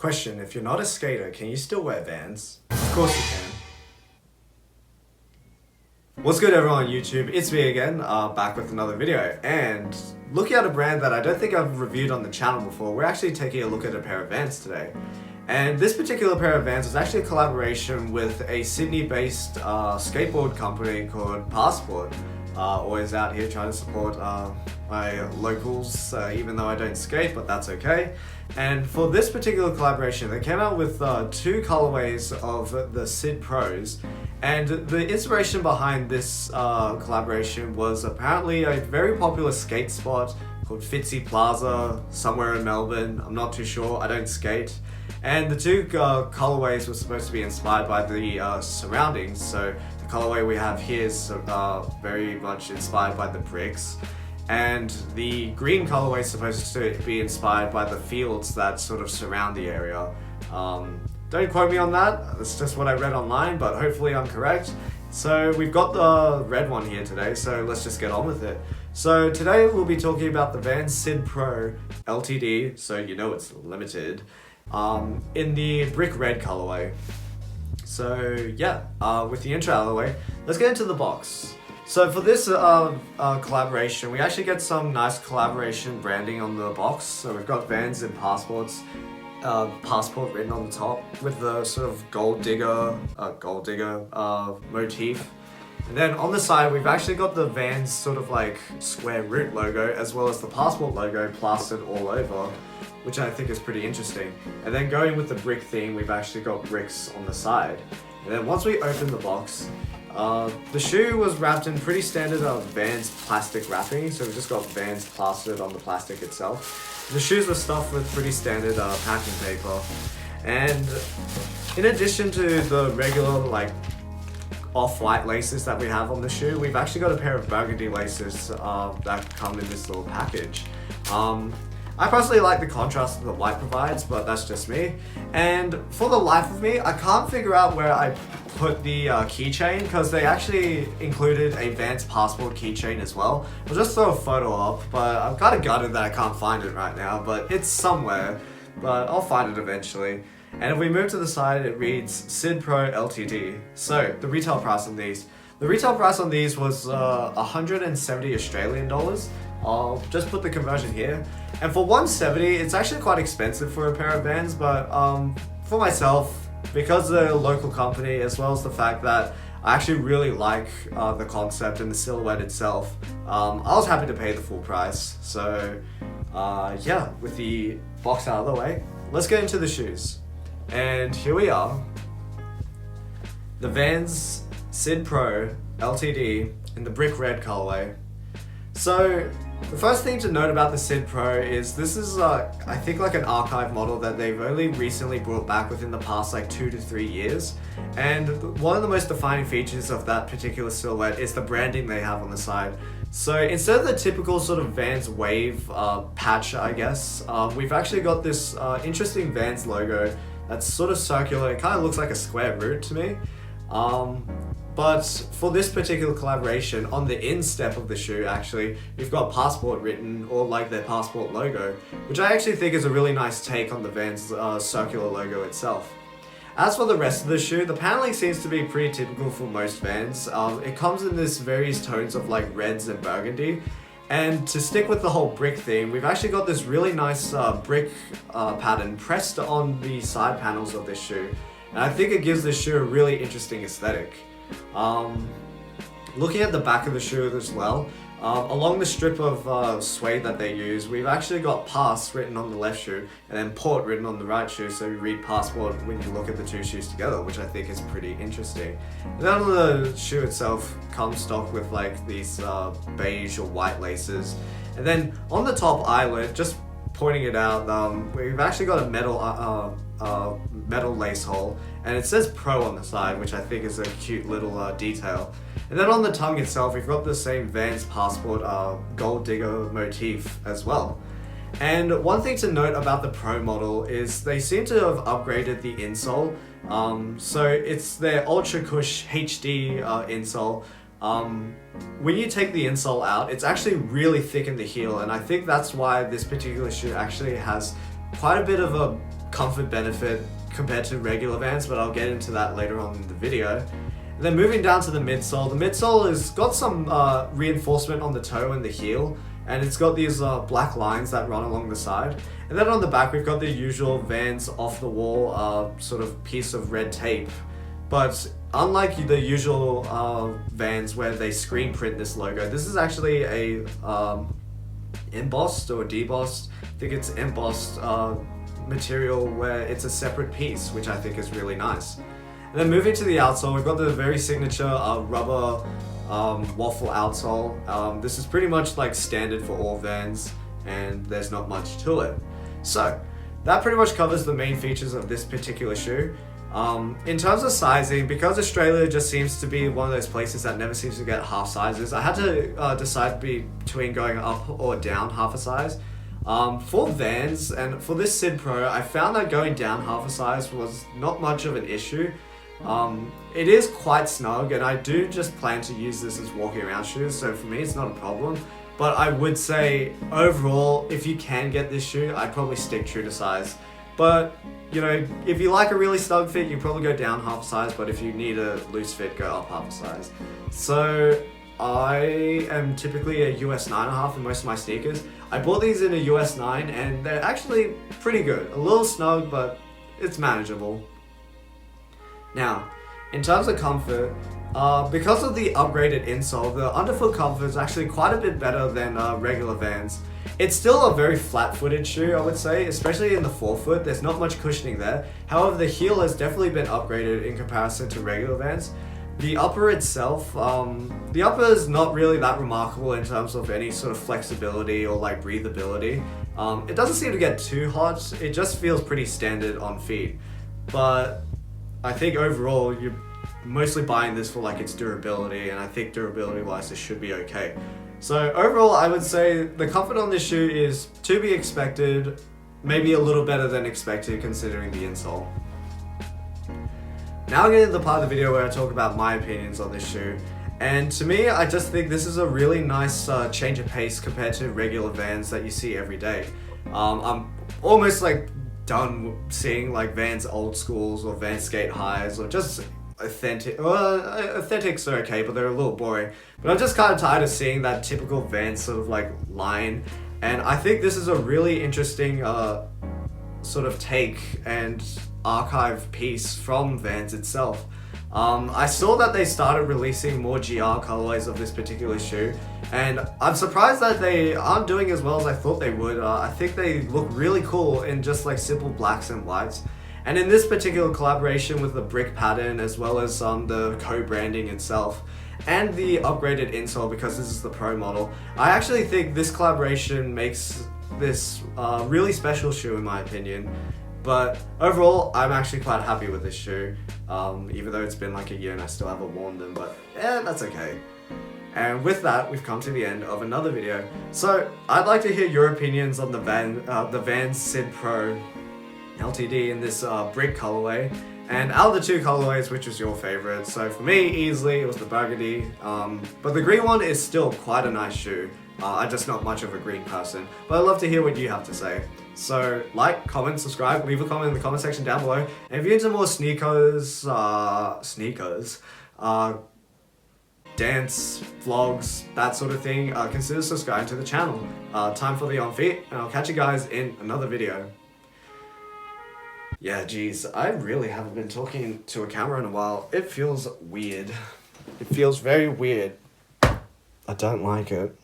Question, if you're not a skater, can you still wear Vans? Of course you can. What's good everyone on YouTube? It's me again, back with another video, and looking at a brand that I don't think I've reviewed on the channel before. We're actually taking a look at a pair of Vans today. And this particular pair of Vans is actually a collaboration with a Sydney-based skateboard company called PassPort. Always out here trying to support my locals, even though I don't skate, but that's okay. And for this particular collaboration, they came out with two colorways of the Sid Pros. And the inspiration behind this collaboration was apparently a very popular skate spot called Fitzy Plaza, somewhere in Melbourne. I'm not too sure, I don't skate. And the two colorways were supposed to be inspired by the surroundings. So the colorway we have here is very much inspired by the bricks. And the green colorway is supposed to be inspired by the fields that sort of surround the area. Don't quote me on that, that's just what I read online, but hopefully I'm correct. So we've got the red one here today, so let's just get on with it. So today we'll be talking about the Vans Sid Pro LTD, so you know it's limited, in the brick red colorway. So yeah, with the intro out of the way, let's get into the box. So for this collaboration, we actually get some nice collaboration branding on the box. So we've got Vans and Passports. Passport written on the top with the sort of gold digger motif. And then on the side we've actually got the Vans sort of like square root logo as well as the Passport logo plastered all over, which I think is pretty interesting. And then going with the brick theme, we've actually got bricks on the side. And then once we open the box, the shoe was wrapped in pretty standard Vans plastic wrapping, so we just got Vans plastered on the plastic itself. The shoes were stuffed with pretty standard packing paper. And in addition to the regular like off-white laces that we have on the shoe, we've actually got a pair of burgundy laces that come in this little package. I personally like the contrast that the white provides, but that's just me. And for the life of me, I can't figure out where I put the keychain, because they actually included a Vans Passport keychain as well. I'll just throw a photo up, but I'm kind of gutted that I can't find it right now, but it's somewhere, but I'll find it eventually. And if we move to the side, it reads Sid Pro LTD. So the retail price on these. The retail price on these was 170 Australian dollars. I'll just put the conversion here. And for 170, it's actually quite expensive for a pair of Vans, but for myself, because they're a local company, as well as the fact that I actually really like the concept and the silhouette itself, I was happy to pay the full price. So yeah, with the box out of the way, let's get into the shoes. And here we are, the Vans Sid Pro LTD in the brick red colorway. So the first thing to note about the Sid Pro is this is I think like an archive model that they've only recently brought back within the past like 2 to 3 years. And one of the most defining features of that particular silhouette is the branding they have on the side. So instead of the typical sort of Vans wave patch, I guess, we've actually got this interesting Vans logo that's sort of circular. It kind of looks like a square root to me. But for this particular collaboration, on the instep of the shoe actually, we've got Passport written, or like their Passport logo, which I actually think is a really nice take on the Vans circular logo itself. As for the rest of the shoe, the paneling seems to be pretty typical for most Vans. It comes in this various tones of like reds and burgundy. And to stick with the whole brick theme, we've actually got this really nice brick pattern pressed on the side panels of this shoe. And I think it gives this shoe a really interesting aesthetic. Looking at the back of the shoe as well, along the strip of suede that they use, we've actually got Pass written on the left shoe and then Port written on the right shoe, so you read Passport when you look at the two shoes together, which I think is pretty interesting. And then on the shoe itself comes stock with like these beige or white laces. And then on the top eyelet, just pointing it out, we've actually got a metal lace hole, and it says Pro on the side, which I think is a cute little detail. And then on the tongue itself, we've got the same Vans Passport gold digger motif as well. And one thing to note about the Pro model is they seem to have upgraded the insole. So it's their Ultra Cush HD insole. When you take the insole out, it's actually really thick in the heel, and I think that's why this particular shoe actually has quite a bit of a comfort benefit compared to regular Vans, but I'll get into that later on in the video. And then moving down to the midsole. The midsole has got some reinforcement on the toe and the heel, and it's got these black lines that run along the side. And then on the back we've got the usual Vans off the wall sort of piece of red tape. But unlike the usual Vans where they screen print this logo, this is actually a embossed or debossed, I think it's embossed material where it's a separate piece, which I think is really nice. And then moving to the outsole, we've got the very signature rubber waffle outsole. This is pretty much like standard for all Vans, and there's not much to it. So that pretty much covers the main features of this particular shoe. In terms of sizing, because Australia just seems to be one of those places that never seems to get half sizes, I had to decide between going up or down half a size. For Vans and for this Sid Pro, I found that going down half a size was not much of an issue. It is quite snug, and I do just plan to use this as walking around shoes, so for me it's not a problem. But I would say overall, if you can get this shoe, I'd probably stick true to size. But you know, if you like a really snug fit, you probably go down half a size, but if you need a loose fit, go up half a size. So I am typically a US 9.5 in most of my sneakers. I bought these in a US 9 and they're actually pretty good. A little snug, but it's manageable. Now, in terms of comfort, because of the upgraded insole, the underfoot comfort is actually quite a bit better than regular Vans. It's still a very flat-footed shoe, I would say, especially in the forefoot. There's not much cushioning there. However, the heel has definitely been upgraded in comparison to regular Vans. The upper itself, the upper is not really that remarkable in terms of any sort of flexibility or like breathability. It doesn't seem to get too hot. It just feels pretty standard on feet. But I think overall, you're mostly buying this for like its durability, and I think durability wise this should be okay. So overall, I would say the comfort on this shoe is to be expected, maybe a little better than expected considering the insole. Now I get into the part of the video where I talk about my opinions on this shoe. And to me, I just think this is a really nice change of pace compared to regular Vans that you see every day. I'm almost like done seeing like Vans old schools or Vans skate highs or just authentic. Well, authentics are okay, but they're a little boring. But I'm just kind of tired of seeing that typical Vans sort of like line. And I think this is a really interesting sort of take and archive piece from Vans itself. I saw that they started releasing more GR colorways of this particular shoe, and I'm surprised that they aren't doing as well as I thought they would. I think they look really cool in just like simple blacks and whites. And in this particular collaboration with the brick pattern, as well as the co-branding itself, and the upgraded insole because this is the Pro model, I actually think this collaboration makes this really special shoe in my opinion. But overall, I'm actually quite happy with this shoe, even though it's been like a year and I still haven't worn them, but yeah, that's okay. And with that, we've come to the end of another video. So I'd like to hear your opinions on the Vans Sid Pro LTD in this brick colorway. And out of the two colorways, which was your favorite? So for me, easily, it was the burgundy. But the green one is still quite a nice shoe. I'm just not much of a green person, but I'd love to hear what you have to say. So like, comment, subscribe, leave a comment in the comment section down below. And if you're into more sneakers, dance, vlogs, that sort of thing, consider subscribing to the channel. Time for the on feet, and I'll catch you guys in another video. Yeah, geez, I really haven't been talking to a camera in a while. It feels weird. It feels very weird. I don't like it.